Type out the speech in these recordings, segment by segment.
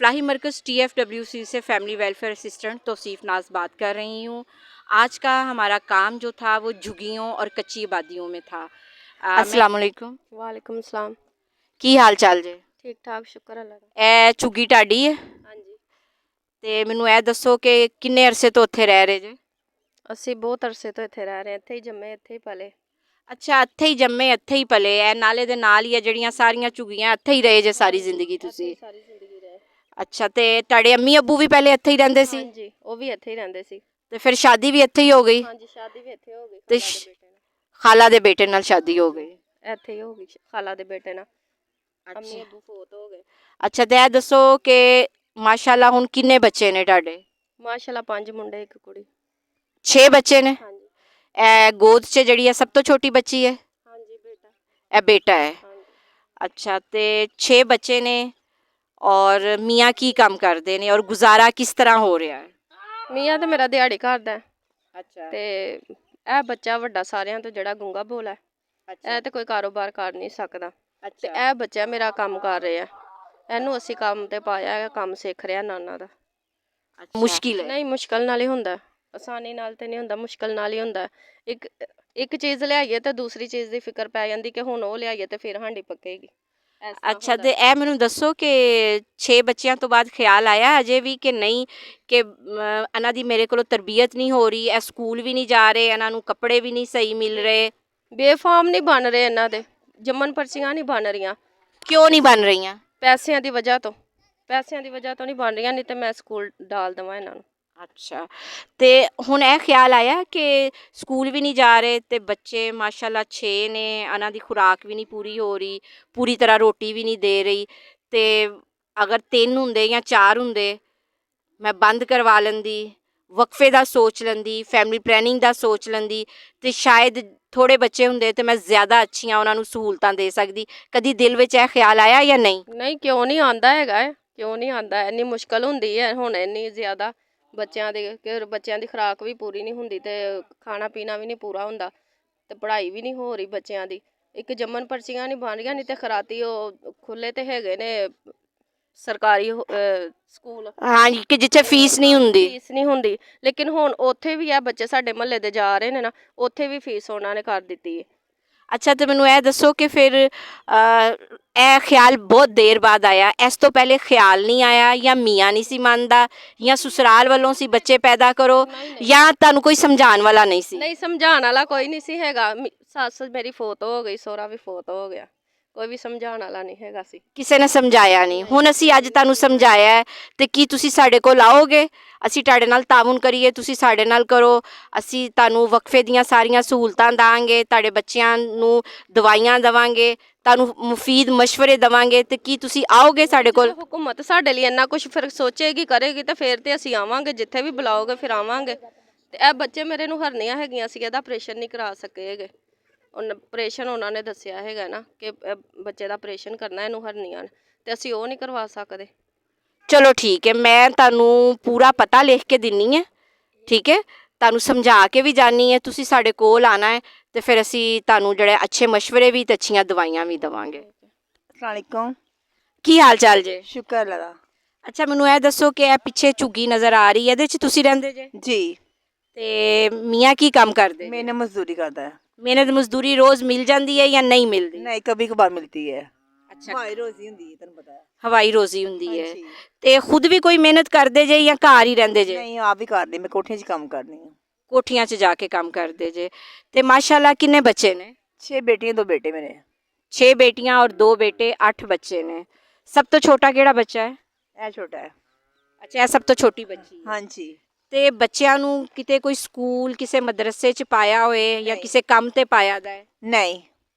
फलाही मरकज़ TFWC से family welfare assistant Tauseef नाज बात कर रही हूँ। आज का हमारा काम जो था वो झुग्गियों और कच्ची आबादियों में था। अस्सलाम वालेकुम। वालेकुम सलाम। की हाल चाल जे? ठीक ठाक, शुक्र अल्लाह दा। ਇਹ ਝੁੱਗੀ ਢਾਡੀ ਹੈ हाँ जी, ਤੇ ਮੈਨੂੰ ਇਹ ਦੱਸੋ ਕਿ ਕਿੰਨੇ ਅਰਸੇ ਤੋਂ ਉੱਥੇ ਰਹਿ ਰਹੇ ਜੇ? ਅਸੀਂ ਬਹੁਤ ਅਰਸੇ ਤੋਂ ਇੱਥੇ ਰਹਿ ਰਹੇ ਹਾਂ, ਇੱਥੇ ਹੀ ਜੰਮੇ, ਇੱਥੇ ਹੀ ਪਲੇ। ਅੱਛਾ, ਇੱਥੇ ਹੀ ਜੰਮੇ ਇੱਥੇ ਹੀ ਪਲੇ, ਇਹ ਨਾਲੇ ਦੇ ਨਾਲ ਹੀ ਹੈ ਜਿਹੜੀਆਂ ਸਾਰੀਆਂ ਝੁੱਗੀਆਂ, ਇੱਥੇ ਹੀ ਰਹੇ ਜੇ ਸਾਰੀ ਜ਼ਿੰਦਗੀ ਤੁਸੀਂ? ਸਾਰੀ ਜ਼ਿੰਦਗੀ ਰਹੇ। ਅੱਛਾ, ਤੇ ਤੁਹਾਡੇ ਅੰਮੀ ਅੱਬੂ ਵੀ ਪਹਿਲੇ ਇੱਥੇ ਹੀ ਰਹਿੰਦੇ ਸੀ? ਹਾਂਜੀ, ਉਹ ਵੀ ਇੱਥੇ ਹੀ ਰਹਿੰਦੇ ਸੀ। ਤੇ ਫਿਰ ਸ਼ਾਦੀ ਵੀ ਇੱਥੇ ਹੀ ਹੋ ਗਈ? ਹਾਂਜੀ, ਸ਼ਾਦੀ ਵੀ ਇੱਥੇ ਹੋ ਗਈ ਤੇ ਖਾਲਾ ਦੇ ਬੇਟੇ ਨਾਲ। ਖਾਲਾ ਦੇ ਬੇਟੇ ਨਾਲ ਸ਼ਾਦੀ ਹੋ ਗਈ? ਇੱਥੇ ਹੀ ਹੋ ਗਈ ਖਾਲਾ ਦੇ ਬੇਟੇ ਨਾਲ। ਅੰਮੀ ਅੱਬੂ ਫੌਤ ਹੋ ਗਏ। ਅੱਛਾ, ਤੇ ਇਹ ਦੱਸੋ ਕਿ ਮਾਸ਼ਾਅੱਲਾ ਹੁਣ ਕਿੰਨੇ ਬੱਚੇ ਨੇ ਤੁਹਾਡੇ? ਮਾਸ਼ਾਅੱਲਾ 5 ਮੁੰਡੇ 1 ਕੁੜੀ। 6 ਬੱਚੇ ਨੇ? ਹਾਂਜੀ ਇਹ ਗੋਦ 'ਚ ਜਿਹੜੀ ਹੈ ਸਭ ਤੋਂ ਛੋਟੀ ਬੱਚੀ ਹੈ? ਹਾਂਜੀ ਬੇਟਾ। ਇਹ ਬੇਟਾ ਹੈ? ਹਾਂਜੀ, ਅੱਛਾ, ਤੇ 6 ਬੱਚੇ ਨੇ ਔਰ ਮੀਆਂ ਕੀ ਕੰਮ ਕਰਦੇ ਨੇ ਔਰ ਗੁਜ਼ਾਰਾ ਕਿਸ ਤਰ੍ਹਾਂ ਹੋ ਰਿਹਾ ਹੈ? ਮੀਆਂ ਤੇ ਮੇਰਾ ਦਿਹਾੜੀ ਕਰਦਾ ਹੈ ਅੱਛਾ ਤੇ ਇਹ ਬੱਚਾ ਵੱਡਾ ਸਾਰਿਆਂ ਤੋਂ ਜਿਹੜਾ ਗੂੰਗਾ ਬੋਲਾ ਹੈ, ਇਹ ਤੇ ਕੋਈ ਕਾਰੋਬਾਰ ਕਰ ਨਹੀਂ ਸਕਦਾ ਤੇ ਅੱਛਾ ਇਹ ਬੱਚਾ ਮੇਰਾ ਕੰਮ ਕਰ ਰਿਹਾ। ਇਹਨੂੰ ਅਸੀਂ ਕੰਮ ਤੇ ਪਾਇਆ ਹੈ, ਕੰਮ ਸਿੱਖ ਰਿਹਾ ਨਾਨਾ ਦਾ। ਮੁਸ਼ਕਿਲ ਹੈ? ਨਹੀਂ, ਮੁਸ਼ਕਲ ਨਾਲ ਹੀ ਹੁੰਦਾ, ਆਸਾਨੀ ਨਾਲ ਤੇ ਨਹੀਂ ਹੁੰਦਾ, ਮੁਸ਼ਕਲ ਨਾਲ ਹੀ ਹੁੰਦਾ। ਇੱਕ ਇੱਕ ਚੀਜ਼ ਲਿਆਈਏ ਤੇ ਦੂਸਰੀ ਚੀਜ਼ ਦੀ ਫਿਕਰ ਪੈ ਜਾਂਦੀ ਕਿ ਹੁਣ ਉਹ ਲਿਆਈਏ ਤੇ ਫਿਰ ਹਾਂਡੀ ਪੱਕੇਗੀ। ਇਸ ਤਰ੍ਹਾਂ ਅੱਛਾ, ਹੁੰਦਾ। ਤੇ ਇਹ ਮੈਨੂੰ ਦੱਸੋ ਕਿ 6 ਬੱਚਿਆਂ ਤੋਂ ਬਾਅਦ ਖਿਆਲ ਆਇਆ ਅਜੇ ਵੀ ਕਿ ਨਹੀਂ ਕਿ ਇਹਨਾਂ ਦੀ ਮੇਰੇ ਕੋਲੋਂ ਤਰਬੀਅਤ ਨਹੀਂ ਹੋ ਰਹੀ, ਇਹ ਸਕੂਲ ਵੀ ਨਹੀਂ ਜਾ ਰਹੇ, ਇਹਨਾਂ ਨੂੰ ਕੱਪੜੇ ਵੀ ਨਹੀਂ ਸਹੀ ਮਿਲ ਰਹੇ? ਬੇਫਾਮ ਨਹੀਂ ਬਣ ਰਹੇ ਇਹਨਾਂ ਦੇ, ਜੰਮਣ ਪਰਚੀਆਂ ਨਹੀਂ ਬਣ ਰਹੀਆਂ। ਕਿਉਂ ਨਹੀਂ ਬਣ ਰਹੀਆਂ? ਪੈਸਿਆਂ ਦੀ ਵਜ੍ਹਾ ਤੋਂ, ਪੈਸਿਆਂ ਦੀ ਵਜ੍ਹਾ ਤੋਂ ਨਹੀਂ ਬਣ ਰਹੀਆਂ, ਨਹੀਂ ਤੇ ਮੈਂ ਸਕੂਲ ਡਾਲ ਦੇਵਾਂ ਇਹਨਾਂ ਨੂੰ। ਅੱਛਾ, ਤੇ ਹੁਣ ਇਹ ਖਿਆਲ ਆਇਆ ਕਿ ਸਕੂਲ ਵੀ ਨਹੀਂ ਜਾ ਰਹੇ ਤੇ ਬੱਚੇ ਮਾਸ਼ਾਅੱਲਾ 6 ਨੇ, ਇਹਨਾਂ ਦੀ ਖੁਰਾਕ ਵੀ ਨਹੀਂ ਪੂਰੀ ਹੋ ਰਹੀ, ਪੂਰੀ ਤਰ੍ਹਾਂ ਰੋਟੀ ਵੀ ਨਹੀਂ ਦੇ ਰਹੀ, ਤੇ ਅਗਰ 3 ਹੁੰਦੇ ਜਾਂ 4 ਹੁੰਦੇ ਮੈਂ ਬੰਦ ਕਰਵਾ ਲੈਂਦੀ, ਵਕਫੇ ਦਾ ਸੋਚ ਲੈਂਦੀ, ਫੈਮਿਲੀ ਪਲੈਨਿੰਗ ਦਾ ਸੋਚ ਲੈਂਦੀ, ਤੇ ਸ਼ਾਇਦ ਥੋੜ੍ਹੇ ਬੱਚੇ ਹੁੰਦੇ ਤੇ ਮੈਂ ਜ਼ਿਆਦਾ ਅੱਛੀਆਂ ਉਹਨਾਂ ਨੂੰ ਸਹੂਲਤਾਂ ਦੇ ਸਕਦੀ। ਕਦੀ ਦਿਲ ਵਿੱਚ ਇਹ ਖਿਆਲ ਆਇਆ ਜਾਂ ਨਹੀਂ? ਨਹੀਂ, ਕਿਉਂ ਨਹੀਂ ਆਉਂਦਾ ਹੈਗਾ ਹੈ, ਕਿਉਂ ਨਹੀਂ ਆਉਂਦਾ। ਇੰਨੀ ਮੁਸ਼ਕਲ ਹੁੰਦੀ ਹੈ ਹੁਣ, ਇੰਨੀ ਜ਼ਿਆਦਾ ਬੱਚਿਆਂ ਦੇ ਕਿ ਬੱਚਿਆਂ ਦੀ ਖੁਰਾਕ ਵੀ ਪੂਰੀ ਨਹੀਂ ਹੁੰਦੀ ਤੇ ਖਾਣਾ ਪੀਣਾ ਵੀ ਨਹੀਂ ਪੂਰਾ ਹੁੰਦਾ ਤੇ ਪੜ੍ਹਾਈ ਵੀ ਨਹੀਂ ਹੋ ਰਹੀ ਬੱਚਿਆਂ ਦੀ। ਇੱਕ ਜੰਮਣ ਪਰਚੀਆਂ ਨਹੀਂ ਬਣ ਰਹੀਆਂ, ਨਹੀਂ ਤੇ ਖਰਾਤੀ ਉਹ ਖੁੱਲੇ ਤੇ ਹੈਗੇ ਨੇ ਸਰਕਾਰੀ ਸਕੂਲ। ਹਾਂਜੀ, ਕਿ ਜਿੱਥੇ ਫੀਸ ਨਹੀਂ ਹੁੰਦੀ। ਫੀਸ ਨਹੀਂ ਹੁੰਦੀ, ਲੇਕਿਨ ਹੁਣ ਉੱਥੇ ਵੀ ਆ ਬੱਚੇ ਸਾਡੇ ਮਹੱਲੇ ਦੇ ਜਾ ਰਹੇ ਨੇ ਨਾ, ਉੱਥੇ ਵੀ ਫੀਸ ਉਹਨਾਂ ਨੇ ਕਰ ਦਿੱਤੀ ਹੈ। ਅੱਛਾ, ਤੇ ਮੈਨੂੰ ਇਹ ਦੱਸੋ ਕਿ ਫਿਰ ਇਹ ਖਿਆਲ ਬਹੁਤ ਦੇਰ ਬਾਅਦ ਆਇਆ, ਇਸ ਤੋਂ ਪਹਿਲੇ ਖਿਆਲ ਨਹੀਂ ਆਇਆ ਜਾਂ ਮੀਆਂ ਨਹੀਂ ਸੀ ਮੰਨਦਾ ਜਾਂ ਸਸੁਰਾਲ ਵੱਲੋਂ ਸੀ ਬੱਚੇ ਪੈਦਾ ਕਰੋ ਜਾਂ ਤੁਹਾਨੂੰ ਕੋਈ ਸਮਝਾਉਣ ਵਾਲਾ ਨਹੀਂ ਸੀ? ਨਹੀਂ, ਸਮਝਾਉਣ ਵਾਲਾ ਕੋਈ ਨਹੀਂ ਸੀ ਹੈਗਾ। ਸੱਸ ਮੇਰੀ ਫੌਤ ਹੋ ਗਈ, ਸਹੁਰਾ ਵੀ ਫੌਤ ਹੋ ਗਿਆ, ਕੋਈ ਵੀ ਸਮਝਾਉਣ ਵਾਲਾ ਨਹੀਂ ਹੈਗਾ ਸੀ। ਕਿਸੇ ਨੇ ਸਮਝਾਇਆ ਨਹੀਂ? ਹੁਣ ਅਸੀਂ ਅੱਜ ਤੁਹਾਨੂੰ ਸਮਝਾਇਆ ਹੈ ਤੇ ਕੀ ਤੁਸੀਂ ਸਾਡੇ ਕੋਲ ਆਓਗੇ? ਅਸੀਂ ਤੁਹਾਡੇ ਨਾਲ ਤਾਮੁਨ ਕਰੀਏ, ਤੁਸੀਂ ਸਾਡੇ ਨਾਲ ਕਰੋ, ਅਸੀਂ ਤੁਹਾਨੂੰ ਵਕਫੇ ਦੀਆਂ ਸਾਰੀਆਂ ਸਹੂਲਤਾਂ ਦਾਂਗੇ, ਤੁਹਾਡੇ ਬੱਚਿਆਂ ਨੂੰ ਦਵਾਈਆਂ ਦੇਵਾਂਗੇ, ਤੁਹਾਨੂੰ ਮੁਫੀਦ ਮਸ਼ਵਰੇ ਦੇਵਾਂਗੇ, ਤੇ ਕੀ ਤੁਸੀਂ ਆਓਗੇ ਸਾਡੇ ਕੋਲ? ਹੁਕੂਮਤ ਸਾਡੇ ਲਈ ਇੰਨਾ ਕੁਝ ਫਿਰ ਸੋਚੇਗੀ, ਕਰੇਗੀ ਤੇ ਫਿਰ ਤੇ ਅਸੀਂ ਆਵਾਂਗੇ, ਜਿੱਥੇ ਵੀ ਬੁਲਾਓਗੇ ਫਿਰ ਆਵਾਂਗੇ। ਤੇ ਇਹ ਬੱਚੇ ਮੇਰੇ ਨੂੰ ਹਰਨੀਆਂ ਹੈਗੀਆਂ ਸੀ, ਇਹਦਾ ਆਪਰੇਸ਼ਨ ਨਹੀਂ ਕਰਾ ਸਕੇ ਹੈਗੇ। ਆਪਰੇਸ਼ਨ ਉਹਨਾਂ ਨੇ ਦੱਸਿਆ ਹੈਗਾ ਨਾ ਕਿ ਬੱਚੇ ਦਾ ਆਪਰੇਸ਼ਨ ਕਰਨਾ, ਇਹਨੂੰ ਹਰਨੀਆਂ ਨੇ, ਤੇ ਅਸੀਂ ਉਹ ਨਹੀਂ ਕਰਵਾ ਸਕਦੇ। ਚਲੋ ਠੀਕ ਹੈ, ਮੈਂ ਤੁਹਾਨੂੰ ਪੂਰਾ ਪਤਾ ਲਿਖ ਕੇ ਦਿੰਨੀ ਹੈ, ਠੀਕ ਹੈ, ਤੁਹਾਨੂੰ ਸਮਝਾ ਕੇ ਵੀ ਜਾਣੀ ਹੈ, ਤੁਸੀਂ ਸਾਡੇ ਕੋਲ ਆਣਾ ਹੈ ਤੇ ਫਿਰ ਅਸੀਂ ਤੁਹਾਨੂੰ ਜਿਹੜੇ ਅੱਛੇ ਮਸ਼ਵਰੇ ਵੀ ਤੇ ਅੱਛੀਆਂ ਦਵਾਈਆਂ ਵੀ ਦੇਵਾਂਗੇ। अस्सलामुअलैकुम। ਕੀ ਹਾਲ ਚਾਲ ਜੇ? शुक्र अल्लाह दा। ਅੱਛਾ, ਮੈਨੂੰ ਇਹ ਦੱਸੋ ਕਿ ਇਹ ਪਿੱਛੇ ਝੁੱਗੀ ਨਜ਼ਰ ਆ ਰਹੀ ਹੈ, ਇਹਦੇ 'ਚ ਤੁਸੀਂ ਰਹਿੰਦੇ ਜੇ जी, ਤੇ ਮੀਆਂ ਕੀ ਕੰਮ ਕਰਦੇ? मैंने मजदूरी करता है। ਮਿਹਨਤ ਮਜ਼ਦੂਰੀ ਰੋਜ਼ ਮਿਲ ਜਾਂਦੀ ਹੈ ਜਾਂ ਨਹੀਂ ਮਿਲਦੀ? नहीं, कभी कभार मिलती है। ਅੱਛਾ, भाई रोजी हुंदी है, तन्नू पता है। ਹਵਾਈ ਰੋਜ਼ੀ ਹੁੰਦੀ ਹੈ। ਹਾਂਜੀ। ਤੇ ਖੁਦ ਵੀ ਕੋਈ ਮਿਹਨਤ ਕਰਦੇ ਜੇ ਜਾਂ ਘਰ ਹੀ ਰਹਿੰਦੇ ਜੇ? नहीं, आप भी कर दी, मैं कोठियां च काम करनी हूँ। ਕੋਠੀਆਂ 'ਚ ਜਾ ਕੇ ਕੰਮ ਕਰਦੇ ਜੇ। ਤੇ ਮਾਸ਼ਾਅੱਲਾ ਕਿੰਨੇ ਬੱਚੇ ਨੇ? 6 बेटियां 2 बेटे मेरे। 6 बेटियां और 2 बेटे, 8 बच्चे ने। सब तो छोटा केड़ा बच्चा है? ए छोटा है। अच्छा, ਇਹ ਸਭ ਤੋਂ ਛੋਟੀ ਬੱਚੀ ਹੈ। हाँ जी। ਤੇ ਬੱਚਿਆਂ ਨੂੰ ਕਿਤੇ ਕੋਈ ਸਕੂਲ ਕਿਸੇ ਮਦਰਸੇ 'ਚ ਪਾਇਆ ਹੋਏ ਜਾਂ ਨਹੀਂ। ਕਿਸੇ ਕੰਮ ਤੇ ਪਾਇਆ ਦਾ ਹੈ? नहीं,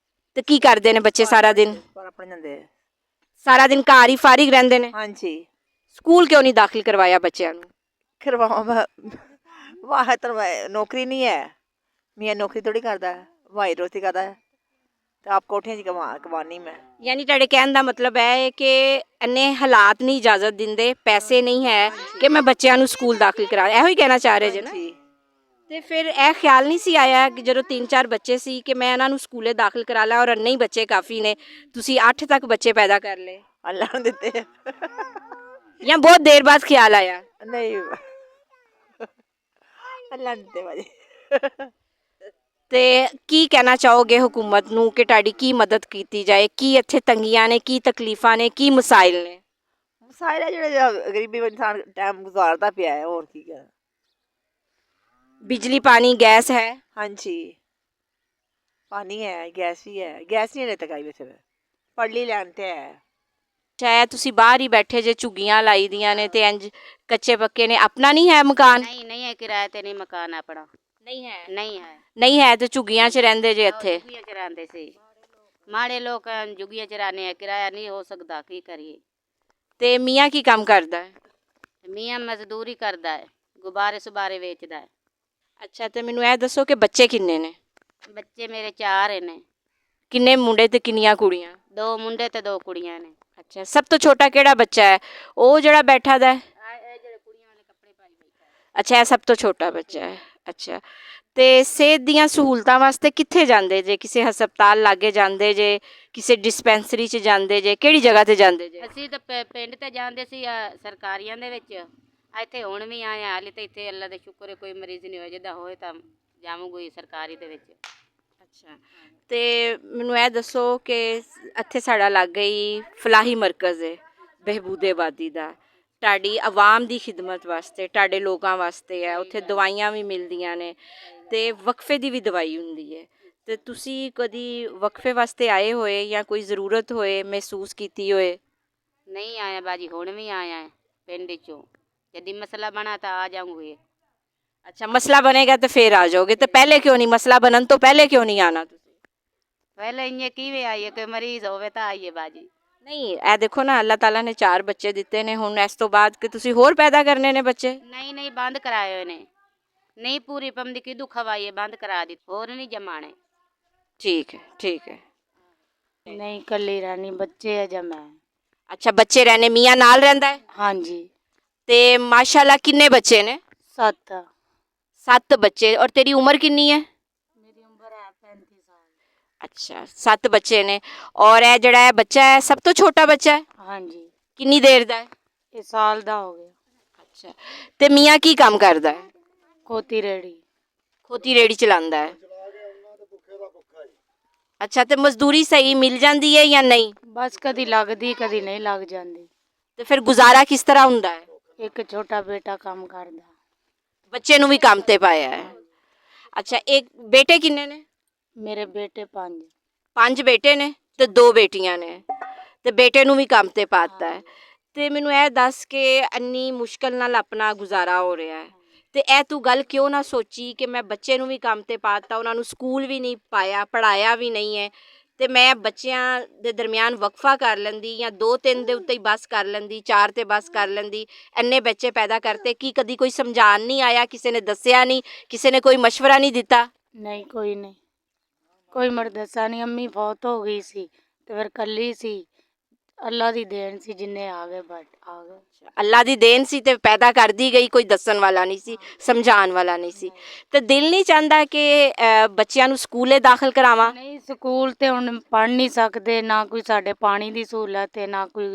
ਤੇ ਕੀ ਕਰਦੇ ਨੇ ਬੱਚੇ ਸਾਰਾ ਦਿਨ? पर अपने जंदे। ਸਾਰਾ ਦਿਨ ਘਰ ਹੀ ਫਾਰਿਗ ਰਹਿੰਦੇ ਨੇ? हाँ जी। ਸਕੂਲ ਕਿਉਂ ਨਹੀਂ ਦਾਖਲ ਕਰਵਾਇਆ ਬੱਚਿਆਂ ਨੂੰ? करवाओ वाह तो नौकरी नहीं है, मियाँ नौकरी थोड़ी करता है, भाई रोटी करता है, तो आप कोठियां च कमानी मैं। ਯਾਨੀ ਤੁਹਾਡੇ ਕਹਿਣ ਦਾ ਮਤਲਬ ਹੈ ਕਿ ਇੰਨੇ ਹਾਲਾਤ ਨਹੀਂ ਇਜਾਜ਼ਤ ਦਿੰਦੇ, ਪੈਸੇ ਨਹੀਂ ਹੈ ਕਿ ਮੈਂ ਬੱਚਿਆਂ ਨੂੰ ਸਕੂਲ ਦਾਖਲ ਕਰਾ, ਇਹੋ ਹੀ ਕਹਿਣਾ ਚਾਹ ਰਹੇ ਜੇ ਨਾ? जी। ਤੇ ਫਿਰ ਇਹ ਖਿਆਲ ਨਹੀਂ ਸੀ ਆਇਆ ਕਿ ਜਦੋਂ 3-4 ਬੱਚੇ ਸੀ ਕਿ ਮੈਂ ਇਹਨਾਂ ਨੂੰ ਸਕੂਲੇ ਦਾਖਲ ਕਰਾ ਲਾਂ, ਔਰ ਇੰਨੇ ਹੀ ਬੱਚੇ ਕਾਫੀ ਨੇ, ਤੁਸੀਂ 8 ਤੱਕ ਬੱਚੇ ਪੈਦਾ ਕਰ ਲਏ? अल्लाह ने दिते। या बहुत देर बाद ख्याल आया? नहीं अल्लाह ने दे भाजी। ਤੇ ਕੀ ਕਹਿਣਾ ਚਾਹੋਗੇ ਹਕੂਮਤ ਨੂੰ ਕਿ ਤੁਹਾਡੀ ਕੀ ਮਦਦ ਕੀਤੀ ਜਾਏ? ਕੀ ਇੱਥੇ ਤੰਗੀਆਂ ਨੇ, ਕੀ ਤਕਲੀਫਾਂ ਨੇ, ਕੀ ਮਸਾਇਲ ਨੇ? ਸਾਰੇ ਜਿਹੜੇ ਗਰੀਬੀ ਇਨਸਾਨ ਟਾਈਮ ਗੁਜ਼ਾਰਦਾ ਪਿਆ ਹੈ, ਹੋਰ ਕੀ ਕਰ। ਬਿਜਲੀ ਪਾਣੀ ਗੈਸ ਹੈ? हाँ जी, पानी है, गैस भी है, गैस नहीं रहता कहीं वैसे पढ़ली लैंड है। ਸ਼ਾਇਦ ਤੁਸੀਂ ਬਾਹਰ ਹੀ ਬੈਠੇ ਜੇ, ਝੁੱਗੀਆਂ ਲਾਈ ਦੀਆਂ ਨੇ ਤੇ ਇੰਜ ਕੱਚੇ ਪੱਕੇ ਨੇ, ਆਪਣਾ ਨਹੀਂ ਹੈ ਮਕਾਨ? नहीं नहीं है, किराए ते नहीं मकान अपना। ਨਹੀਂ ਹੈ। नहीं है। ਨਹੀਂ ਹੈ ਤੇ ਝੁੱਗੀਆਂ 'ਚ ਰਹਿੰਦੇ ਜੇ ਇੱਥੇ? जुगिया चरांदे सी माड़े लोग जुगिया चराने हैं, किराया नहीं हो सकता, की करिए। ਤੇ ਮੀਆਂ ਕੀ ਕੰਮ ਕਰਦਾ ਹੈ? मियाँ मजदूरी करदा है, गुब्बारे सुबारे बेचदा है। ਅੱਛਾ, ਤੇ ਮੈਨੂੰ ਇਹ ਦੱਸੋ ਕਿ ਬੱਚੇ ਕਿੰਨੇ ਨੇ? बच्चे मेरे 4 ने, ਕਿੰਨੇ ਮੁੰਡੇ ਤੇ ਕਿੰਨੀਆਂ ਕੁੜੀਆਂ? 2 मुंडे ते 2 कुड़ियां ने। ਅੱਛਾ, ਸਭ ਤੋਂ ਛੋਟਾ ਕਿਹੜਾ ਬੱਚਾ ਹੈ? ਉਹ ਜਿਹੜਾ ਬੈਠਾ ਦਾ ਹੈ? ਅੱਛਾ, ਇਹ ਸਭ ਤੋਂ ਛੋਟਾ ਬੱਚਾ ਹੈ। ਅੱਛਾ, ਤੇ ਸਿਹਤ ਦੀਆਂ ਸਹੂਲਤਾਂ ਵਾਸਤੇ ਕਿੱਥੇ ਜਾਂਦੇ ਜੇ? ਕਿਸੇ ਹਸਪਤਾਲ ਲਾਗੇ ਜਾਂਦੇ ਜੇ? ਕਿਸੇ ਡਿਸਪੈਂਸਰੀ 'ਚ ਜਾਂਦੇ ਜੇ? ਕਿਹੜੀ ਜਗ੍ਹਾ ਤੇ ਜਾਂਦੇ ਜੇ? ਅਸੀਂ ਤਾਂ ਪਿੰਡ ਤੇ ਜਾਂਦੇ ਸੀ ਸਰਕਾਰੀਆਂ ਦੇ ਵਿੱਚ, ਇੱਥੇ ਹੁਣ ਵੀ ਆਏ ਹਾਲੇ ਤਾਂ ਇੱਥੇ ਅੱਲਾ ਦਾ ਸ਼ੁਕਰ ਹੈ ਕੋਈ ਮਰੀਜ਼ ਨਹੀਂ ਹੋਇਆ, ਜਿੱਦਾਂ ਹੋਏ ਤਾਂ ਜਾਵਾਂਗੇ ਸਰਕਾਰੀ ਦੇ ਵਿੱਚ। ਅੱਛਾ, ਤੇ ਮੈਨੂੰ ਇਹ ਦੱਸੋ ਕਿ ਇੱਥੇ ਸਾਡਾ ਲਾਗੇ ਹੀ ਫਲਾਹੀ ਮਰਕਜ਼ ਹੈ ਬਹਿਬੂਦੇਬਾਦੀ ਦਾ, ਤੁਹਾਡੀ ਆਵਾਮ ਦੀ ਖਿਦਮਤ ਵਾਸਤੇ, ਤੁਹਾਡੇ ਲੋਕਾਂ ਵਾਸਤੇ ਹੈ। ਉੱਥੇ ਦਵਾਈਆਂ ਵੀ ਮਿਲਦੀਆਂ ਨੇ ਤੇ ਵਕਫੇ ਦੀ ਵੀ ਦਵਾਈ ਹੁੰਦੀ ਹੈ। ਤੇ ਤੁਸੀਂ ਕਦੀ ਵਕਫੇ ਵਾਸਤੇ ਆਏ ਹੋਏ ਜਾਂ ਕੋਈ ਜ਼ਰੂਰਤ ਹੋਏ ਮਹਿਸੂਸ ਕੀਤੀ ਹੋਏ? ਨਹੀਂ ਆਇਆ ਬਾਜੀ, ਹੁਣ ਵੀ ਆਇਆ ਹੈ ਪਿੰਡ ਚੋਂ, यदि मसला बना तो आ जाऊंगे। ਅੱਛਾ, ਮਸਲਾ ਬਣੇਗਾ ਤੇ ਫਿਰ ਆ ਜਾਓਗੇ, ਤੇ ਪਹਿਲੇ ਕਿਉਂ ਨਹੀਂ? ਮਸਲਾ ਬਣਨ ਤੋਂ ਪਹਿਲੇ ਕਿਉਂ ਨਹੀਂ ਆਣਾ ਤੁਸੀਂ? पहले इं किवें आइए, कोई मरीज होवे तो आइए बाजी। ਨਹੀਂ, ਇਹ ਦੇਖੋ ਨਾ, ਅੱਲਾਹ ਤਾਲਾ ਨੇ 4 ਬੱਚੇ ਦਿੱਤੇ ਨੇ, ਹੁਣ ਇਸ ਤੋਂ ਬਾਅਦ ਕਿ ਤੁਸੀਂ ਹੋਰ ਪੈਦਾ ਕਰਨੇ ਨੇ ਬੱਚੇ? नहीं नहीं बंद कराए हुए ने, नहीं पूरी पमदी की दुख हवाई बंद करा दी, और नहीं जमाने। ਠੀਕ ਹੈ, ਠੀਕ ਹੈ। नहीं कली रहनी, बच्चे है जब मैं। ਅੱਛਾ, ਬੱਚੇ ਰਹਿਣੇ, ਮੀਆਂ ਨਾਲ ਰਹਿੰਦਾ ਹੈ? हाँ जी। ਤੇ ਮਾਸ਼ਾਅੱਲਾ ਕਿੰਨੇ ਬੱਚੇ ਨੇ? 7। 7 ਬੱਚੇ। ਔਰ ਤੇਰੀ ਉਮਰ ਕਿੰਨੀ ਹੈ? मेरी उम्र है 35 साल। ਅੱਛਾ, 7 ਬੱਚੇ ਨੇ। ਔਰ ਇਹ ਜਿਹੜਾ ਹੈ ਬੱਚਾ ਹੈ ਸਭ ਤੋਂ ਛੋਟਾ ਬੱਚਾ ਹੈ? हाँ जी। ਕਿੰਨੀ ਦੇਰ ਦਾ ਹੈ? ये साल दा हो गया। ਅੱਛਾ, ਤੇ ਮੀਆਂ ਕੀ ਕੰਮ ਕਰਦਾ ਹੈ? खोती रेड़ी। ਖੋਤੀ ਰੇੜੀ ਚਲਾਉਂਦਾ ਹੈ। ਅੱਛਾ, ਤੇ ਮਜ਼ਦੂਰੀ ਸਹੀ ਮਿਲ ਜਾਂਦੀ ਹੈ ਜਾਂ ਨਹੀਂ? बस कदी लगदी कदी नहीं लग जाती। ਤੇ ਫਿਰ ਗੁਜ਼ਾਰਾ ਕਿਸ ਤਰ੍ਹਾਂ ਹੁੰਦਾ ਹੈ? एक छोटा बेटा काम करदा। ਬੱਚੇ ਨੂੰ ਵੀ ਕੰਮ ਤੇ ਪਾਇਆ ਹੈ? ਅੱਛਾ, ਇੱਕ ਬੇਟੇ ਕਿੰਨੇ ਨੇ? मेरे बेटे 5। 5 ਬੇਟੇ ਨੇ ਤੇ 2 ਬੇਟੀਆਂ ਨੇ, ਤੇ ਬੇਟੇ ਨੂੰ ਵੀ ਕੰਮ ਤੇ ਪਾਤਾ ਹੈ। ਤੇ ਮੈਨੂੰ ਇਹ ਦੱਸ ਕਿ ਇੰਨੀ ਮੁਸ਼ਕਲ ਨਾਲ ਆਪਣਾ ਗੁਜ਼ਾਰਾ ਹੋ ਰਿਹਾ ਹੈ, ਤੇ ਇਹ ਤੂੰ ਗੱਲ ਕਿਉਂ ਨਾ ਸੋਚੀ ਕਿ ਮੈਂ ਬੱਚੇ ਨੂੰ ਵੀ ਕੰਮ ਤੇ ਪਾਤਾ, ਉਹਨਾਂ ਨੂੰ ਸਕੂਲ ਵੀ ਨਹੀਂ ਪਾਇਆ, ਪੜਾਇਆ ਵੀ ਨਹੀਂ ਹੈ, ਤੇ ਮੈਂ ਬੱਚਿਆਂ ਦੇ ਦਰਮਿਆਨ ਵਕਫਾ ਕਰ ਲੈਂਦੀ, ਜਾਂ 2-3 ਦੇ ਉੱਤੇ ਹੀ ਬਸ ਕਰ ਲੈਂਦੀ, 4 ਤੇ ਬਸ ਕਰ ਲੈਂਦੀ। ਇੰਨੇ ਬੱਚੇ ਪੈਦਾ ਕਰਤੇ, ਕੀ ਕਦੀ ਕੋਈ ਸਮਝਾਉਣ ਨਹੀਂ ਆਇਆ? ਕਿਸੇ ਨੇ ਦੱਸਿਆ ਨਹੀਂ? ਕਿਸੇ ਨੇ ਕੋਈ ਮਸ਼ਵਰਾ ਨਹੀਂ ਦਿੱਤਾ? नहीं कोई नहीं, कोई मर दसा नहीं। अम्मी फौत हो गई सी तो फिर कली सी, अल्लाह दी देन सी, जिन्ने आ गए बट आ गए। ਅੱਲਾ ਦੀ ਦੇਣ ਸੀ ਤੇ ਪੈਦਾ ਕਰਦੀ ਗਈ, ਕੋਈ ਦੱਸਣ ਵਾਲਾ ਨਹੀਂ ਸੀ, ਸਮਝਾਉਣ ਵਾਲਾ ਨਹੀਂ ਸੀ। ਤੇ ਦਿਲ ਨਹੀਂ ਚਾਹੁੰਦਾ ਕਿ ਬੱਚਿਆਂ ਨੂੰ ਸਕੂਲੇ ਦਾਖਲ ਕਰਾਵਾਂ? नहीं स्कूल ते हुण पढ़ नहीं सकते, ना कोई साडे पानी दी सहूलत है, ना कोई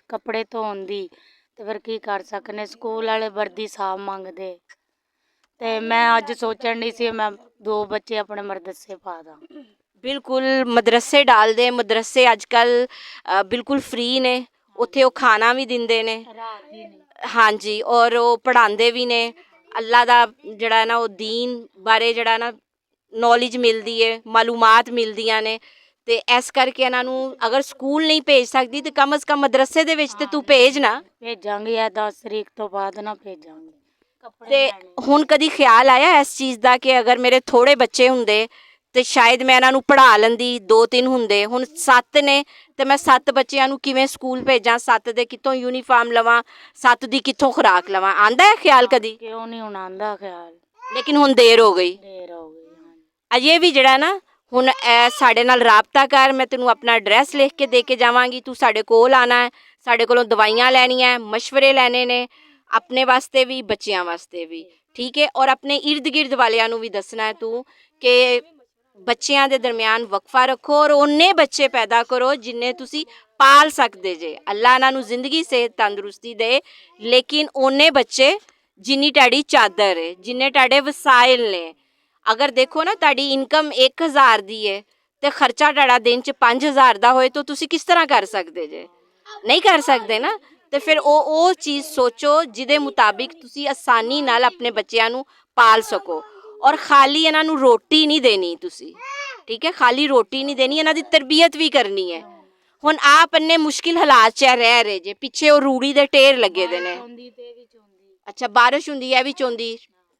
कपड़े धोन दी, ते फिर की कर सकने। स्कूल वाले वर्दी साफ मंगदे, ते मैं अज सोचण डी सी मैं 2 बच्चे अपने मरदसे पा दा। ਬਿਲਕੁਲ, ਮਦਰਸੇ ਡਾਲ ਦੇ। ਮਦਰਸੇ ਅੱਜ ਕੱਲ ਬਿਲਕੁਲ ਫ੍ਰੀ ਨੇ, ਉੱਥੇ ਉਹ ਖਾਣਾ ਵੀ ਦਿੰਦੇ ਨੇ। ਹਾਂਜੀ, ਔਰ ਉਹ ਪੜ੍ਹਾਉਂਦੇ ਵੀ ਨੇ। ਅੱਲਾ ਦਾ ਜਿਹੜਾ ਨਾ ਉਹ ਦੀਨ ਬਾਰੇ ਜਿਹੜਾ ਨਾ ਨੌਲੇਜ ਮਿਲਦੀ ਹੈ, ਮਾਲੂਮਾਤ ਮਿਲਦੀਆਂ ਨੇ। ਤੇ ਇਸ ਕਰਕੇ ਇਹਨਾਂ ਨੂੰ ਅਗਰ ਸਕੂਲ ਨਹੀਂ ਭੇਜ ਸਕਦੀ ਤੇ ਕਮ ਸੇ ਕਮ ਮਦਰਸੇ ਦੇ ਵਿੱਚ ਤੇ ਤੂੰ ਭੇਜ ਨਾ। भेजांगी या 10 तरीक तो बाद ना भेजांगी। ਤੇ ਹੁਣ ਕਦੀ ਖਿਆਲ ਆਇਆ ਇਸ ਚੀਜ਼ ਦਾ ਕਿ ਅਗਰ ਮੇਰੇ ਥੋੜੇ ਬੱਚੇ ਹੁੰਦੇ ਤੇ ਸ਼ਾਇਦ ਮੈਂ ਇਹਨਾਂ ਨੂੰ ਪੜ੍ਹਾ ਲੈਂਦੀ, 2-3 ਹੁੰਦੇ। ਹੁਣ 7 ਨੇ ਤੇ ਮੈਂ 7 ਬੱਚਿਆਂ ਨੂੰ ਕਿਵੇਂ ਸਕੂਲ ਭੇਜਾਂ? 7 ਦੇ ਕਿੱਥੋਂ ਯੂਨੀਫਾਰਮ ਲਵਾਂ? 7 ਦੀ ਕਿੱਥੋਂ ਖੁਰਾਕ ਲਵਾਂ? ਆਂਦਾ ਹੈ ਖਿਆਲ ਕਦੀ? क्यों नहीं हुण आंदा ख्याल, ਲੇਕਿਨ ਹੁਣ ਦੇਰ ਹੋ ਗਈ। देर हो गई। हाँ ਅਜੇ ਵੀ ਜਿਹੜਾ ਨਾ ਹੁਣ ਸਾਡੇ ਨਾਲ ਰਾਬਤਾ ਕਰ, ਮੈਂ ਤੈਨੂੰ ਆਪਣਾ ਐਡਰੈਸ ਲਿਖ ਕੇ ਦੇ ਕੇ ਜਾਵਾਂਗੀ, ਤੂੰ ਸਾਡੇ ਕੋਲ ਆਣਾ ਹੈ, ਸਾਡੇ ਕੋਲੋਂ ਦਵਾਈਆਂ ਲੈਣੀਆਂ, ਮਸ਼ਵਰੇ ਲੈਣੇ ਨੇ, ਆਪਣੇ ਵਾਸਤੇ ਵੀ ਬੱਚਿਆਂ ਵਾਸਤੇ ਵੀ, ਠੀਕ ਹੈ? ਔਰ ਆਪਣੇ ਇਰਦ ਗਿਰਦ ਵਾਲਿਆਂ ਨੂੰ ਵੀ ਦੱਸਣਾ ਹੈ ਤੂੰ ਕਿ ਬੱਚਿਆਂ ਦੇ ਦਰਮਿਆਨ ਵਕਫਾ ਰੱਖੋ ਔਰ ਉਹਨੇ ਬੱਚੇ ਪੈਦਾ ਕਰੋ ਜਿੰਨੇ ਤੁਸੀਂ ਪਾਲ ਸਕਦੇ ਜੇ। ਅੱਲਾ ਇਹਨਾਂ ਨੂੰ ਜ਼ਿੰਦਗੀ ਸਿਹਤ ਤੰਦਰੁਸਤੀ ਦੇ, ਲੇਕਿਨ ਉਹਨੇ ਬੱਚੇ ਜਿੰਨੀ ਤੁਹਾਡੀ ਚਾਦਰ ਹੈ, ਜਿੰਨੇ ਤੁਹਾਡੇ ਵਸਾਇਲ ਨੇ। ਅਗਰ ਦੇਖੋ ਨਾ ਤੁਹਾਡੀ ਇਨਕਮ 1000 ਦੀ ਹੈ ਤੇ ਖਰਚਾ ਤੁਹਾਡਾ ਦਿਨ 'ਚ 5000 ਦਾ ਹੋਏ ਤਾਂ ਤੁਸੀਂ ਕਿਸ ਤਰ੍ਹਾਂ ਕਰ ਸਕਦੇ ਜੇ? ਨਹੀਂ ਕਰ ਸਕਦੇ ਨਾ। ਤੇ ਫਿਰ ਉਹ ਚੀਜ਼ ਸੋਚੋ ਜਿਹਦੇ ਮੁਤਾਬਿਕ ਤੁਸੀਂ ਆਸਾਨੀ ਨਾਲ ਆਪਣੇ ਬੱਚਿਆਂ ਨੂੰ ਪਾਲ ਸਕੋ। ਔਰ ਖਾਲੀ ਇਹਨਾਂ ਨੂੰ ਰੋਟੀ ਨਹੀਂ ਦੇਣੀ ਤੁਸੀਂ, ਠੀਕ ਹੈ? ਖਾਲੀ ਰੋਟੀ ਨਹੀਂ ਦੇਣੀ, ਇਹਨਾਂ ਦੀ ਤਰਬੀਅਤ ਵੀ ਕਰਨੀ ਹੈ। ਹੁਣ ਆਪ ਇੰਨੇ ਮੁਸ਼ਕਿਲ ਹਾਲਾਤ 'ਚ ਰਹਿ ਰਹੇ ਜੇ, ਪਿੱਛੇ ਉਹ ਰੂੜੀ ਦੇ ਢੇਰ ਲੱਗੇ ਦੇ ਨੇ। ਅੱਛਾ, ਬਾਰਿਸ਼ ਹੁੰਦੀ ਹੈ ਵੀ ਚੋਂਦੀ,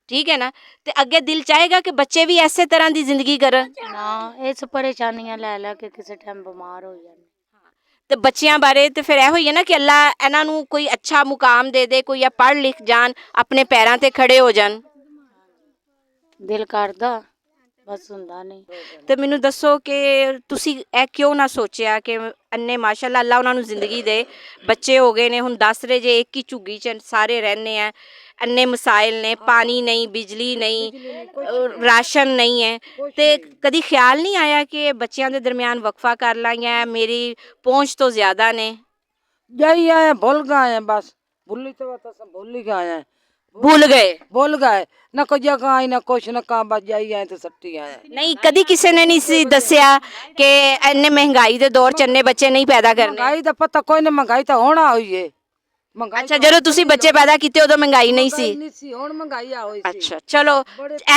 ਠੀਕ ਹੈ ਨਾ? ਤੇ ਅੱਗੇ ਦਿਲ ਚਾਹੇਗਾ ਕਿ ਬੱਚੇ ਵੀ ਐਸੇ ਤਰ੍ਹਾਂ ਦੀ ਜ਼ਿੰਦਗੀ ਕਰਨ ਨਾ, ਇਸ ਪਰੇਸ਼ਾਨੀਆਂ ਲੈ ਲੈ ਕੇ ਕਿਸੇ ਟਾਈਮ ਬਿਮਾਰ ਹੋ ਜਾਂਦੇ। ਤੇ ਬੱਚਿਆਂ ਬਾਰੇ ਤੇ ਫਿਰ ਇਹੋ ਹੀ ਹੈ ਨਾ ਕਿ ਅੱਲਾ ਇਹਨਾਂ ਨੂੰ ਕੋਈ ਅੱਛਾ ਮੁਕਾਮ ਦੇ ਦੇ, ਕੋਈ ਆ ਪੜ੍ਹ ਲਿਖ ਜਾਣ, ਆਪਣੇ ਪੈਰਾਂ ਤੇ ਖੜੇ ਹੋ ਜਾਣ। ਦਿਲ ਕਰਦਾ, ਬਸ ਹੁੰਦਾ ਨਹੀਂ। ਤੇ ਮੈਨੂੰ ਦੱਸੋ ਕਿ ਤੁਸੀਂ ਇਹ ਕਿਉਂ ਨਾ ਸੋਚਿਆ ਕਿ ਅੰਨੇ ਮਾਸ਼ਾਅੱਲਾ ਅੱਲਾ ਉਹਨਾਂ ਨੂੰ ਜ਼ਿੰਦਗੀ ਦੇ, ਬੱਚੇ ਹੋ ਗਏ ਨੇ, ਹੁਣ ਦੱਸ ਰਹੇ ਜੇ ਇੱਕ ਹੀ ਝੁੱਗੀ 'ਚ ਸਾਰੇ ਰਹਿੰਦੇ ਆ, ਅੰਨੇ ਮਸਾਇਲ ਨੇ, ਪਾਣੀ ਨਹੀਂ, ਬਿਜਲੀ ਨਹੀਂ, ਰਾਸ਼ਨ ਨਹੀਂ ਹੈ। ਤੇ ਕਦੀ ਖਿਆਲ ਨਹੀਂ ਆਇਆ ਕਿ ਬੱਚਿਆਂ ਦੇ ਦਰਮਿਆਨ ਵਕਫਾ ਕਰ ਲਾਂ, ਜਾਂ ਮੇਰੀ ਪਹੁੰਚ ਤੋਂ ਜ਼ਿਆਦਾ ਨੇ? यही आए भूल गए हैं बस। भूली तो बता सब भूल ही गए हैं। ਭੁੱਲ ਗਏ? भूल गए ना कोई जगह आई ना कुछ ना कहाँ बच जाई आए तो सट्टी आए। ਨਹੀਂ, ਕਦੀ ਕਿਸੇ ਨੇ ਨਹੀਂ ਸੀ ਦੱਸਿਆ ਕਿ ਇੰਨੇ ਮਹਿੰਗਾਈ ਦੇ ਦੌਰ 'ਚ ਇੰਨੇ ਬੱਚੇ ਨਹੀਂ ਪੈਦਾ ਕਰਨੇ? महंगाई तो पता कोई नहीं, महंगाई तो होना हुई है। महंगाई ਅੱਛਾ, ਜਦੋਂ ਤੁਸੀਂ ਬੱਚੇ ਪੈਦਾ ਕੀਤੇ ਉਦੋਂ ਮਹਿੰਗਾਈ ਨਹੀਂ ਸੀ? नहीं सी हुण महंगाई आ हुई सी। ਅੱਛਾ, ਚਲੋ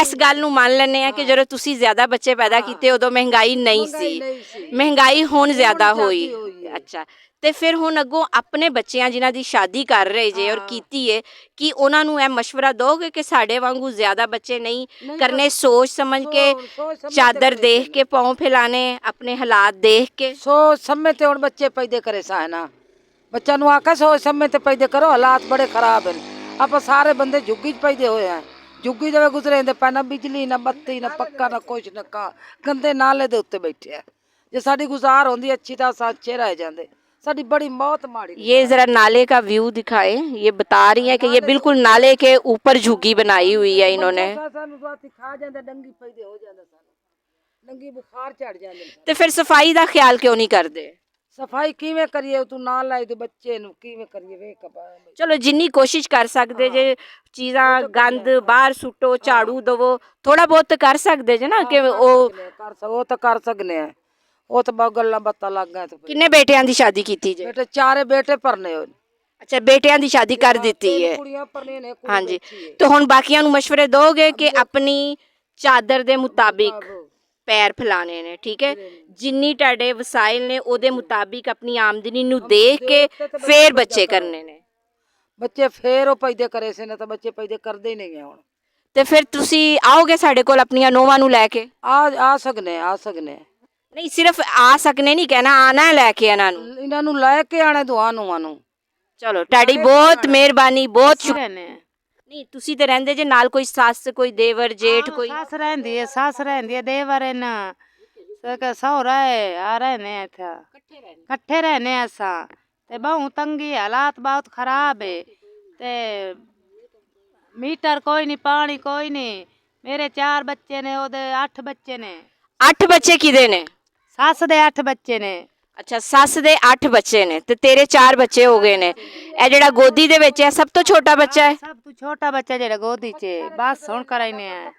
ਇਸ ਗੱਲ ਨੂੰ ਮੰਨ ਲੈਂਦੇ ਆ ਕਿ ਜਦੋਂ ਤੁਸੀਂ ਜ਼ਿਆਦਾ ਬੱਚੇ ਪੈਦਾ ਕੀਤੇ ਉਦੋਂ ਮਹਿੰਗਾਈ ਨਹੀਂ ਸੀ, नहीं सी। ਮਹਿੰਗਾਈ ਹੁਣ ਜ਼ਿਆਦਾ ਹੋਈ। ਹੋਈ ਹੈ। ਅੱਛਾ, ਤੇ ਫਿਰ ਹੁਣ ਅੱਗੋਂ ਆਪਣੇ ਬੱਚਿਆਂ ਜਿਨ੍ਹਾਂ ਦੀ ਸ਼ਾਦੀ ਕਰ ਰਹੇ ਜੇ ਔਰ ਕੀਤੀ ਏ, ਕਿ ਉਹਨਾਂ ਨੂੰ ਇਹ ਮਸ਼ਵਰਾ ਦੋਗੇ ਕਿ ਸਾਡੇ ਵਾਂਗੂ ਜ਼ਿਆਦਾ ਬੱਚੇ ਨਹੀਂ ਕਰਨੇ, ਸੋਚ ਸਮਝ ਕੇ, सोच समझ ਚਾਦਰ ਦੇਖ ਕੇ ਪਾँव ਫੈਲਾਣੇ, ਆਪਣੇ ਹਾਲਾਤ ਦੇਖ ਕੇ? सोच समझ ते हुण बच्चे पैदे करे सा है ना। बच्चा नु आखा सोच समझ ते पैदे करो, हालात बड़े खराब हैं। आप सारे बंदे झुग्गी च पैदे होए हैं, झुग्गी दे गुजरे हैं पे ना बिजली ना बत्ती ना पक्का ना कुछ ना का, गंदे नाले दे उत्ते बैठे हैं। जे साडी गुजार होंदी अच्छी तो असां अच्छे रह जांदे। साडी बड़ी मौत माड़ी। ये जरा नाले का व्यू दिखाए। ये बता रही है कि ये बिल्कुल नाले के ऊपर झुग्गी बनाई हुई है इन्होंने। सानू राती खा जांदे, डंगी पैदे हो जांदे, सानू डंगी बुखार चढ़ जांदे। ਤੇ ਫਿਰ ਸਫਾਈ ਦਾ ਖਿਆਲ ਕਿਉਂ ਨਹੀਂ ਕਰਦੇ? सफाई किवें करिए, तू ना लाई ते बच्चे नु किवें करिए वे कपा। ਚਲੋ ਜਿੰਨੀ ਕੋਸ਼ਿਸ਼ ਕਰ ਸਕਦੇ ਜੇ, ਚੀਜ਼ਾਂ ਗੰਦ ਬਾਹਰ ਸੁੱਟੋ, ਝਾੜੂ ਦਵੋ, ਥੋੜਾ ਬਹੁਤ ਕਰ ਸਕਦੇ ਜੇ ਨਾ ਕਿ ਉਹ। कर सको तो कर सकने हैं, वो तो बहुत गल्ला बत्ता लग गए। तो ਕਿੰਨੇ ਬੇਟਿਆਂ ਦੀ ਸ਼ਾਦੀ ਕੀਤੀ ਜੇ? बेटे चारे बेटे परने हो। ਅੱਛਾ, ਬੇਟਿਆਂ ਦੀ ਸ਼ਾਦੀ ਕਰ ਦਿੱਤੀ ਹੈ। कुड़ियां परने ने कुड़ी ਹਾਂਜੀ, बैठी है। ਤੇ ਹੁਣ ਬਾਕੀਆਂ ਨੂੰ ਮਸ਼ਵਰੇ ਦੋਗੇ ਕਿ ਆਪਣੀ ਚਾਦਰ ਦੇ ਮੁਤਾਬਿਕ ਪੈਰ ਫੈਲਾਣੇ ਨੇ, ਠੀਕ ਹੈ? ਜਿੰਨੀ ਤੁਹਾਡੇ ਵਸਾਇਲ ਨੇ ਉਹਦੇ ਮੁਤਾਬਿਕ ਆਪਣੀ ਆਮਦਨੀ ਨੂੰ ਦੇਖ ਕੇ ਫੇਰ ਬੱਚੇ ਕਰਨੇ ਨੇ। बच्चे फेर वो पैदे करे से ना, तो बच्चे पैदे करदे ही नहीं है हुण। ਤੇ ਫਿਰ ਤੁਸੀਂ ਆਓਗੇ ਸਾਡੇ ਕੋਲ ਆਪਣੀਆਂ ਨੋਵਾਂ ਨੂੰ ਲੈ ਕੇ? आ सकने आ सकने। ਨਹੀਂ, ਸਿਰਫ ਆ ਸਕਨੇ ਨਹੀਂ ਕਹਿਣਾ, ਆਣਾ ਹੈ ਲੈ ਕੇ ਇਹਨਾਂ ਨੂੰ। इन्हां नु ले के आने दुआ नुआं नु। ਚਲੋ, ਤੁਹਾਡੀ ਬਹੁਤ ਮਿਹਰਬਾਨੀ, ਬਹੁਤ ਸ਼ੁਕਰ। ਰਹਿੰਦੇ ਨਹੀਂ, ਤੁਸੀਂ ਤੇ ਰਹਿੰਦੇ ਜੇ ਨਾਲ, ਕੋਈ ਸੱਸ, ਕੋਈ ਦੇਵਰ, ਜੇਠ, ਕੋਈ? ਸੱਸ ਰਹਿੰਦੀ ਹੈ, ਸੱਸ ਰਹਿੰਦੀ ਹੈ, ਦੇਵਰ ਹੈ ਨਾ, ਸਹੁਰਾ ਹੈ, ਆ ਰਹਿੰਦੇ ਆ ਇੱਥੇ, ਇਕੱਠੇ ਰਹਿੰਦੇ ਆ ਅਸਾਂ। ਤੇ ਬਹੁਤ ਤੰਗੀ, ਹਾਲਾਤ ਬਹੁਤ ਖਰਾਬ ਹੈ। ਤੇ ਮੀਟਰ ਕੋਈ ਨਹੀਂ, ਪਾਣੀ ਕੋਈ ਨਹੀਂ। ਮੇਰੇ 4 ਬੱਚੇ ਨੇ, ਉਹਦੇ 8 ਬੱਚੇ ਨੇ। 8 ਬੱਚੇ ਕਿਹਦੇ ਨੇ? ਸੱਸ ਦੇ 8 ਬੱਚੇ ਨੇ। ਅੱਛਾ, ਸੱਸ ਦੇ 8 ਬੱਚੇ ਨੇ ਤੇ ਤੇਰੇ 4 ਬੱਚੇ ਹੋ ਗਏ ਨੇ। ਇਹ ਜਿਹੜਾ ਗੋਦੀ ਦੇ ਵਿੱਚ ਹੈ ਸਭ ਤੋਂ ਛੋਟਾ ਬੱਚਾ ਹੈ? ਸਭ ਤੋਂ ਛੋਟਾ ਬੱਚਾ ਜਿਹੜਾ ਗੋਦੀ 'ਚ ਹੈ। ਬਸ ਹੁਣ ਕਰਾਈਨੇ ਆ,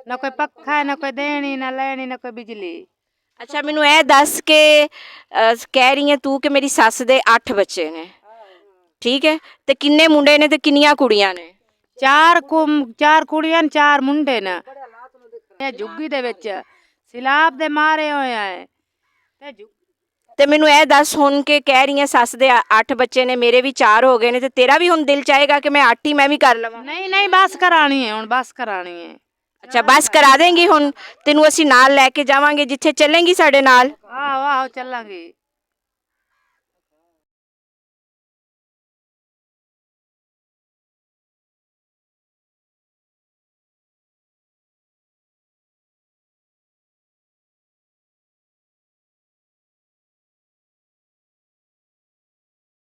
ਨਾ ਕੋਈ ਪੱਖਾ, ਨਾ ਕੋਈ ਦੇਣੀ, ਨਾ ਲੈਣੀ, ਨਾ ਕੋਈ ਬਿਜਲੀ। ਅੱਛਾ, ਮੈਨੂੰ ਇਹ ਦੱਸ ਕਿ ਕਹਿ ਰਹੀ ਹੈ ਤੂੰ ਕਿ ਮੇਰੀ ਸੱਸ ਦੇ 8 ਬੱਚੇ ਨੇ, ਠੀਕ ਹੈ? ਤੇ ਕਿੰਨੇ ਮੁੰਡੇ ਨੇ ਤੇ ਕਿੰਨੀਆਂ ਕੁੜੀਆਂ ਨੇ? 4 ਕੁੜੀਆਂ ਨੇ, 4 ਮੁੰਡੇ ਨੇ। ਇਹ ਝੁੱਗੀ ਦੇ ਵਿੱਚ ਸਿਲਾਬ ਦੇ ਮਾਰੇ ਹੋਏ ਆ। ਤੇ ਮੈਨੂੰ ਇਹ ਦੱਸ ਹੁਣ ਕਿ ਕਹਿ ਰਹੀ ਹੈ ਸੱਸ ਦੇ 8 ਬੱਚੇ ਨੇ, ਮੇਰੇ ਵੀ 4 ਹੋ ਗਏ ਨੇ, ਤੇ ਤੇਰਾ ਵੀ ਹੁਣ ਦਿਲ ਚਾਹੇਗਾ ਕਿ ਮੈਂ 8 ਹੀ ਮੈਂ ਵੀ ਕਰ ਲਵਾਂ? ਨਹੀਂ ਨਹੀਂ, ਬਸ ਕਰਾਣੀ ਹੈ ਹੁਣ, ਬਸ ਕਰਾਣੀ ਹੈ। ਅੱਛਾ, ਬਸ ਕਰਾ ਦੇਂਗੀ ਹੁਣ? ਤੈਨੂੰ ਅਸੀਂ ਨਾਲ ਲੈ ਕੇ ਜਾਵਾਂਗੇ ਜਿੱਥੇ ਚੱਲੇਂਗੀ ਸਾਡੇ ਨਾਲ? ਆਹੋ ਆਹੋ, ਚੱਲਾਂਗੇ।